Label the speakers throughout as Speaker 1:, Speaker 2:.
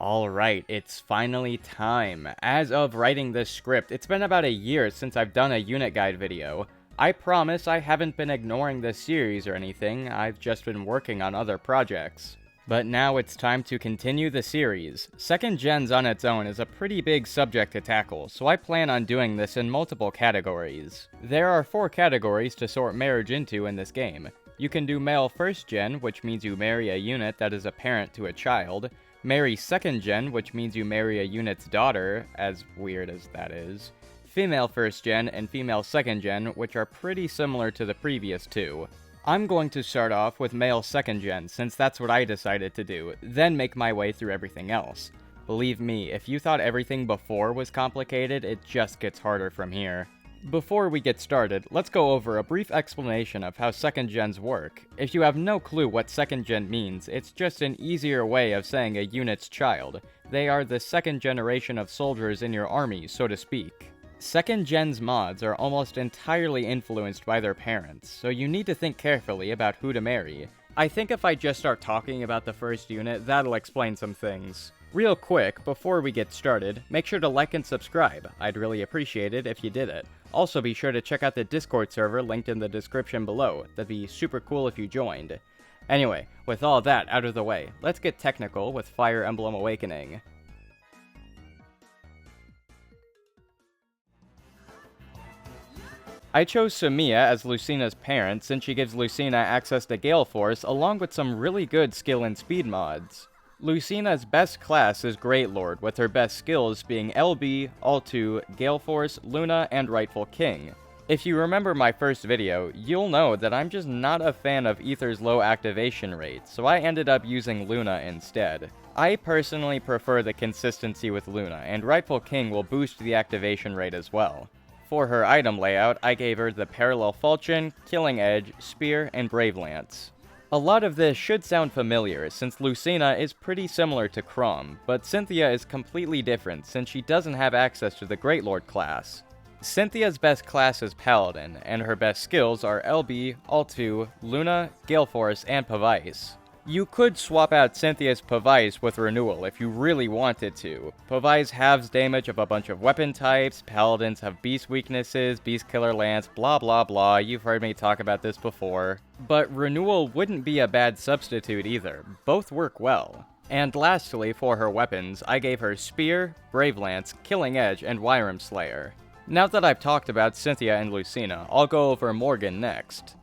Speaker 1: Alright, it's finally time. As of writing this script, it's been about a year since I've done a unit guide video. I promise I haven't been ignoring this series or anything, I've just been working on other projects. But now it's time to continue the series. Second gens on its own is a pretty big subject to tackle, so I plan on doing this in multiple categories. There are 4 categories to sort marriage into in this game. You can do male first gen, which means you marry a unit that is a parent to a child. Marry second gen, which means you marry a unit's daughter, as weird as that is. Female first gen and female second gen, which are pretty similar to the previous 2. I'm going to start off with male second gen, since that's what I decided to do, then make my way through everything else. Believe me, if you thought everything before was complicated, it just gets harder from here. Before we get started, let's go over a brief explanation of how second gens work. If you have no clue what second gen means, it's just an easier way of saying a unit's child. They are the second generation of soldiers in your army, so to speak. Second gen's mods are almost entirely influenced by their parents, so you need to think carefully about who to marry. I think if I just start talking about the first unit, that'll explain some things. Real quick, before we get started, make sure to like and subscribe. I'd really appreciate it if you did it. Also be sure to check out the Discord server linked in the description below. That'd be super cool if you joined. Anyway, with all that out of the way, let's get technical with Fire Emblem Awakening. I chose Sumia as Lucina's parent since she gives Lucina access to Gale Force along with some really good skill and speed mods. Lucina's best class is Great Lord, with her best skills being LB, All-2, Gale Force, Luna, and Rightful King. If you remember my first video, you'll know that I'm just not a fan of Aether's low activation rate, so I ended up using Luna instead. I personally prefer the consistency with Luna, and Rightful King will boost the activation rate as well. For her item layout, I gave her the Parallel Falchion, Killing Edge, Spear, and Brave Lance. A lot of this should sound familiar, since Lucina is pretty similar to Chrom, but Cynthia is completely different since she doesn't have access to the Great Lord class. Cynthia's best class is Paladin, and her best skills are LB, All-2, Luna, Gale Force, and Pavice. You could swap out Cynthia's Pavice with Renewal if you really wanted to. Pavice halves damage of a bunch of weapon types, Paladins have beast weaknesses, beast killer lance, blah blah blah, you've heard me talk about this before. But Renewal wouldn't be a bad substitute either, both work well. And lastly, for her weapons, I gave her Spear, Brave Lance, Killing Edge, and Wyram Slayer. Now that I've talked about Cynthia and Lucina, I'll go over Morgan next.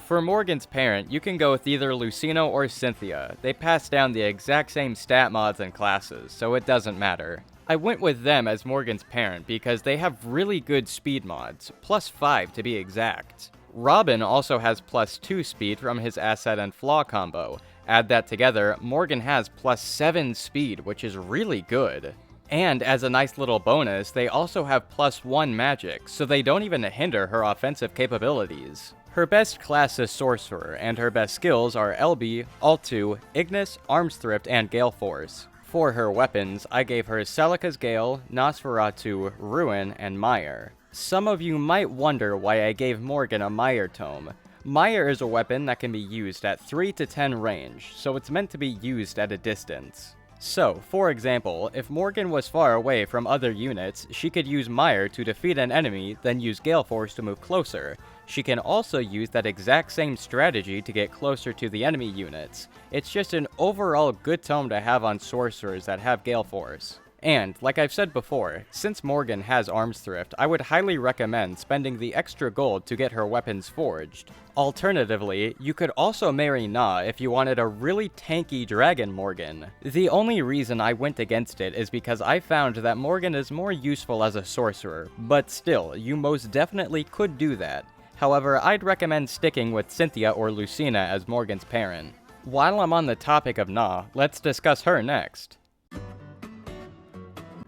Speaker 1: For Morgan's parent, you can go with either Lucina or Cynthia. They pass down the exact same stat mods and classes, so it doesn't matter. I went with them as Morgan's parent because they have really good speed mods, +5 to be exact. Robin also has +2 speed from his Asset and Flaw combo. Add that together, Morgan has +7 speed, which is really good. And as a nice little bonus, they also have +1 magic, so they don't even hinder her offensive capabilities. Her best class is Sorcerer, and her best skills are LB, All-2, Ignis, Arms Thrift, and Gale Force. For her weapons, I gave her Celica's Gale, Nosferatu, Ruin, and Mire. Some of you might wonder why I gave Morgan a Mire tome. Mire is a weapon that can be used at 3 to 10 range, so it's meant to be used at a distance. So, for example, if Morgan was far away from other units, she could use Mire to defeat an enemy, then use Gale Force to move closer. She can also use that exact same strategy to get closer to the enemy units. It's just an overall good tome to have on sorcerers that have Gale Force. And, like I've said before, since Morgan has Arms Thrift, I would highly recommend spending the extra gold to get her weapons forged. Alternatively, you could also marry Na if you wanted a really tanky Dragon Morgan. The only reason I went against it is because I found that Morgan is more useful as a sorcerer, but still, you most definitely could do that. However, I'd recommend sticking with Cynthia or Lucina as Morgan's parent. While I'm on the topic of Na, let's discuss her next.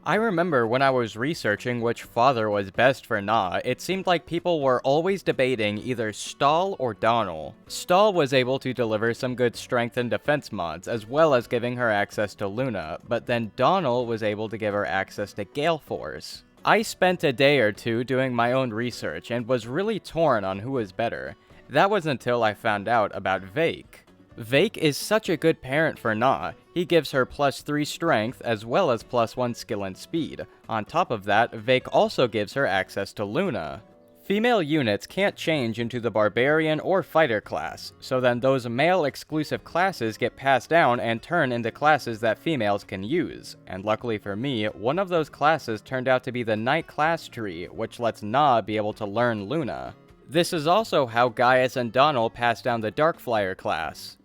Speaker 1: I remember when I was researching which father was best for Na, it seemed like people were always debating either Stahl or Donal. Stahl was able to deliver some good strength and defense mods, as well as giving her access to Luna, but then Donal was able to give her access to Gale Force. I spent a day or two doing my own research and was really torn on who was better. That was until I found out about Vake. Vake is such a good parent for Na. He gives her +3 strength as well as +1 skill and speed. On top of that, Vake also gives her access to Luna. Female units can't change into the barbarian or fighter class, so then those male exclusive classes get passed down and turn into classes that females can use. And luckily for me, one of those classes turned out to be the knight class tree, which lets Na be able to learn Luna. This is also how Gaius and Donald pass down the Darkflyer class.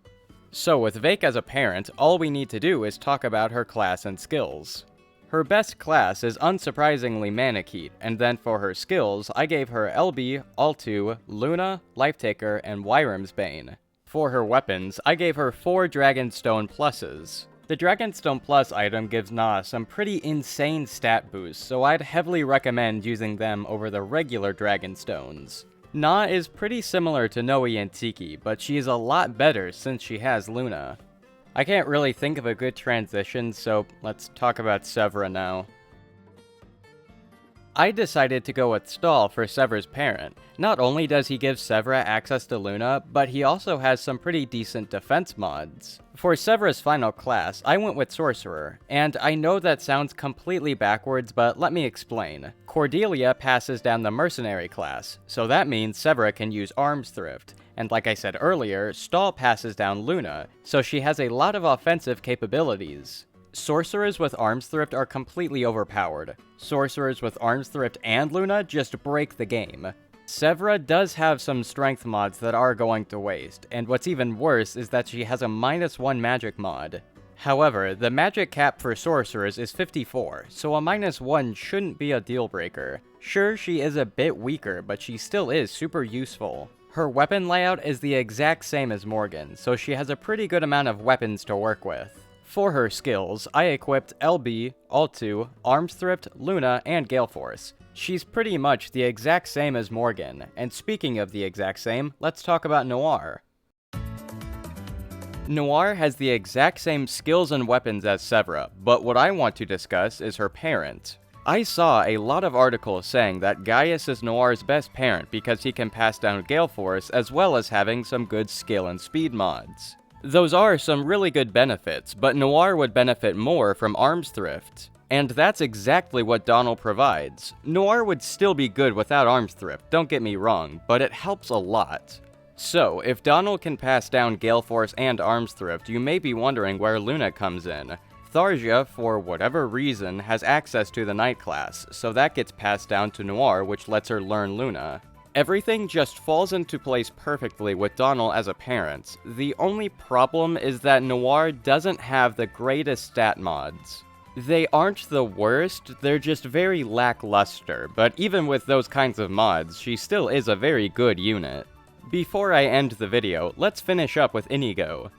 Speaker 1: So with Vake as a parent, all we need to do is talk about her class and skills. Her best class is unsurprisingly Manakete, and then for her skills, I gave her LB, Altu, Luna, Lifetaker, and Wyrm's Bane. For her weapons, I gave her 4 Dragonstone pluses. The Dragonstone Plus item gives Na some pretty insane stat boosts, so I'd heavily recommend using them over the regular Dragonstones. Na is pretty similar to Noe and Tiki, but she is a lot better since she has Luna. I can't really think of a good transition, so let's talk about Severa now. I decided to go with Stall for Severa's parent. Not only does he give Severa access to Luna, but he also has some pretty decent defense mods. For Severa's final class, I went with Sorcerer, and I know that sounds completely backwards, but let me explain. Cordelia passes down the Mercenary class, so that means Severa can use Arms Thrift. And like I said earlier, Stall passes down Luna, so she has a lot of offensive capabilities. Sorcerers with Arms Thrift are completely overpowered. Sorcerers with Arms Thrift and Luna just break the game. Severa does have some strength mods that are going to waste, and what's even worse is that she has a -1 magic mod. However, the magic cap for sorcerers is 54, so a -1 shouldn't be a deal breaker. Sure, she is a bit weaker, but she still is super useful. Her weapon layout is the exact same as Morgan, so she has a pretty good amount of weapons to work with. For her skills, I equipped LB, Altu, Arms Thrift, Luna, and Gale Force. She's pretty much the exact same as Morgan, and speaking of the exact same, let's talk about Noire. Noire has the exact same skills and weapons as Severa, but what I want to discuss is her parent. I saw a lot of articles saying that Gaius is Noire's best parent because he can pass down Gale Force as well as having some good skill and speed mods. Those are some really good benefits, but Noire would benefit more from Arms Thrift. And that's exactly what Donald provides. Noire would still be good without Arms Thrift, don't get me wrong, but it helps a lot. So, if Donald can pass down Gale Force and Arms Thrift, you may be wondering where Luna comes in. Tharja, for whatever reason, has access to the Knight class, so that gets passed down to Noire, which lets her learn Luna. Everything just falls into place perfectly with Donald as a parent. The only problem is that Noire doesn't have the greatest stat mods. They aren't the worst, they're just very lackluster, but even with those kinds of mods, she still is a very good unit. Before I end the video, let's finish up with Inigo.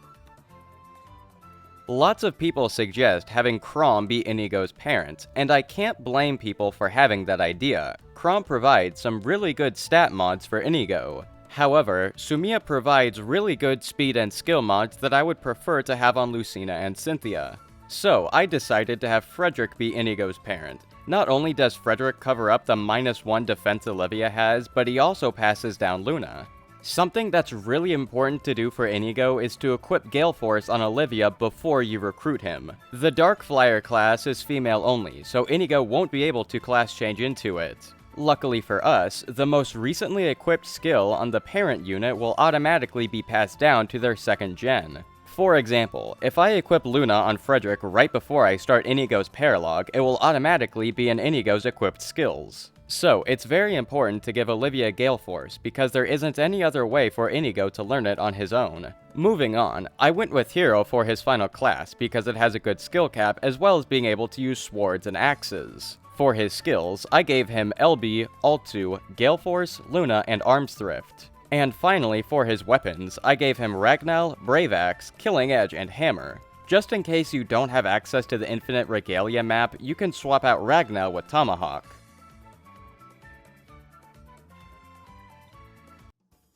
Speaker 1: Lots of people suggest having Chrom be Inigo's parent, and I can't blame people for having that idea. Chrom provides some really good stat mods for Inigo. However, Sumia provides really good speed and skill mods that I would prefer to have on Lucina and Cynthia. So, I decided to have Frederick be Inigo's parent. Not only does Frederick cover up the -1 defense Olivia has, but he also passes down Luna. Something that's really important to do for Inigo is to equip Gale Force on Olivia before you recruit him. The Darkflyer class is female only, so Inigo won't be able to class change into it. Luckily for us, the most recently equipped skill on the parent unit will automatically be passed down to their 2nd gen. For example, if I equip Luna on Frederick right before I start Inigo's paralog, it will automatically be in Inigo's equipped skills. So, it's very important to give Olivia Gale Force, because there isn't any other way for Inigo to learn it on his own. Moving on, I went with Hero for his final class, because it has a good skill cap, as well as being able to use swords and axes. For his skills, I gave him LB, Altu, Gale Force, Luna, and Arms Thrift. And finally, for his weapons, I gave him Ragnall, Brave Axe, Killing Edge, and Hammer. Just in case you don't have access to the Infinite Regalia map, you can swap out Ragnall with Tomahawk.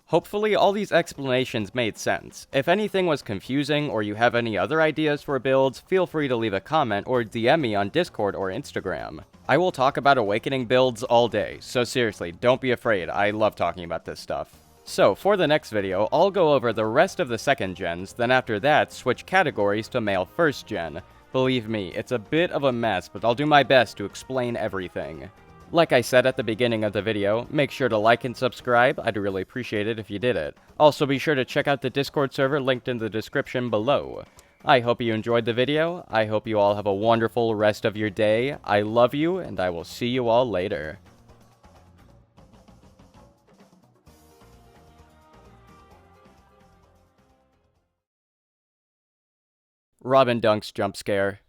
Speaker 1: Hopefully all these explanations made sense. If anything was confusing or you have any other ideas for builds, feel free to leave a comment or DM me on Discord or Instagram. I will talk about Awakening builds all day, so seriously, don't be afraid, I love talking about this stuff. So, for the next video, I'll go over the rest of the second gens, then after that, switch categories to male first gen. Believe me, it's a bit of a mess, but I'll do my best to explain everything. Like I said at the beginning of the video, make sure to like and subscribe, I'd really appreciate it if you did it. Also be sure to check out the Discord server linked in the description below. I hope you enjoyed the video, I hope you all have a wonderful rest of your day, I love you, and I will see you all later. Robin Dunk's jump scare.